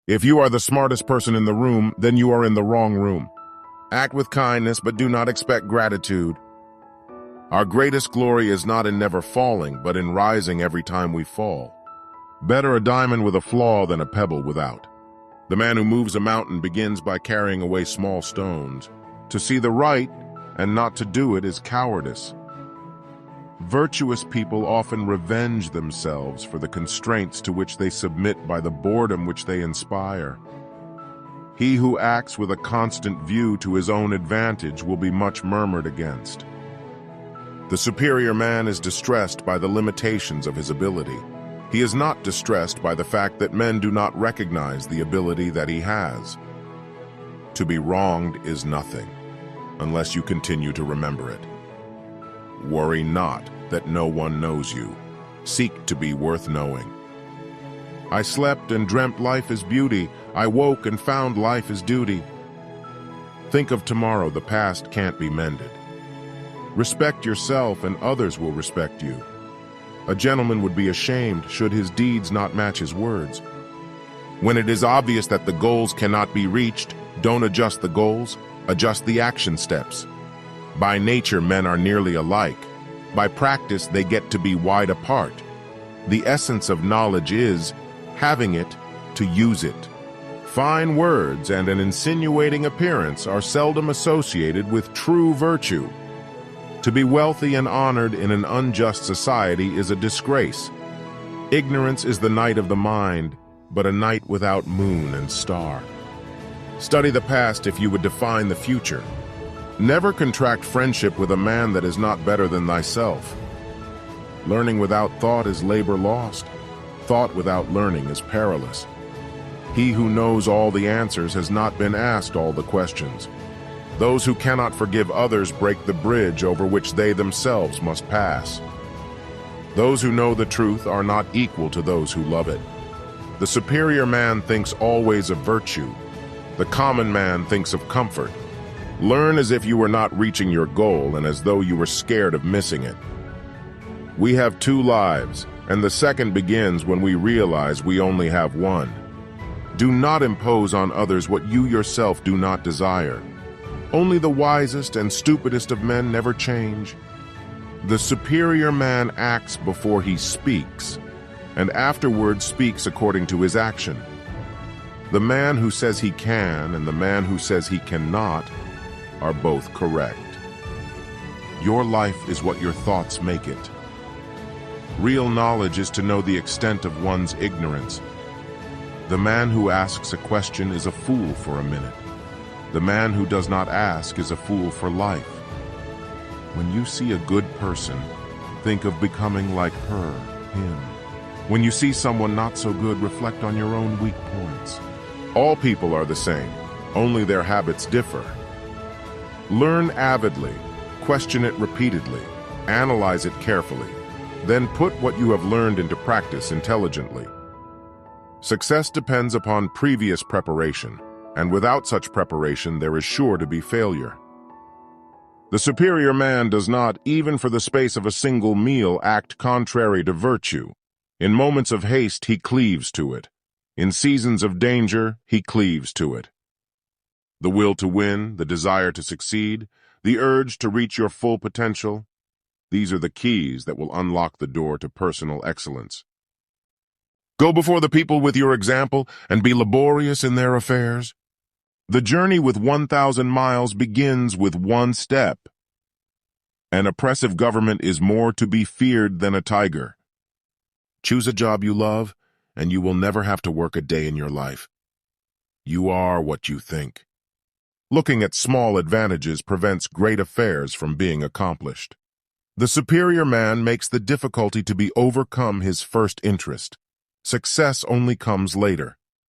If you are the smartest person in the room, then you are in the wrong room. Act with kindness, but do not expect gratitude. Our greatest glory is not in never falling, but in rising every time we fall. Better a diamond with a flaw than a pebble without. The man who moves a mountain begins by carrying away small stones. To see the right and not to do it is cowardice. Virtuous people often revenge themselves for the constraints to which they submit by the boredom which they inspire. He who acts with a constant view to his own advantage will be much murmured against. The superior man is distressed by the limitations of his ability. He is not distressed by the fact that men do not recognize the ability that he has. To be wronged is nothing, unless you continue to remember it. Worry not that no one knows you. Seek to be worth knowing. I slept and dreamt life is beauty. I woke and found life is duty. Think of tomorrow, the past can't be mended. Respect yourself and others will respect you. A gentleman would be ashamed should his deeds not match his words. When it is obvious that the goals cannot be reached, don't adjust the goals, adjust the action steps. By nature, men are nearly alike. By practice, they get to be wide apart. The essence of knowledge is having it to use it. Fine words and an insinuating appearance are seldom associated with true virtue. To be wealthy and honored in an unjust society is a disgrace. Ignorance is the night of the mind, but a night without moon and star. Study the past if you would define the future. Never contract friendship with a man that is not better than thyself. Learning without thought is labor lost. Thought without learning is perilous. He who knows all the answers has not been asked all the questions. Those who cannot forgive others break the bridge over which they themselves must pass. Those who know the truth are not equal to those who love it. The superior man thinks always of virtue. The common man thinks of comfort. Learn as if you were not reaching your goal and as though you were scared of missing it. We have two lives, and the second begins when we realize we only have one. Do not impose on others what you yourself do not desire. Only the wisest and stupidest of men never change. The superior man acts before he speaks, and afterward speaks according to his action. The man who says he can and the man who says he cannot are both correct. Your life is what your thoughts make it. Real knowledge is to know the extent of one's ignorance. The man who asks a question is a fool for a minute. The man who does not ask is a fool for life. When you see a good person, think of becoming like her, him. When you see someone not so good, reflect on your own weak points. All people are the same, only their habits differ. Learn avidly, question it repeatedly, analyze it carefully, then put what you have learned into practice intelligently. Success depends upon previous preparation, and without such preparation there is sure to be failure. The superior man does not, even for the space of a single meal, act contrary to virtue. In moments of haste he cleaves to it. In seasons of danger he cleaves to it. The will to win, the desire to succeed, the urge to reach your full potential, these are the keys that will unlock the door to personal excellence. Go before the people with your example and be laborious in their affairs. The journey with 1,000 miles begins with one step. An oppressive government is more to be feared than a tiger. Choose a job you love, and you will never have to work a day in your life. You are what you think. Looking at small advantages prevents great affairs from being accomplished. The superior man makes the difficulty to be overcome his first interest. Success only comes later.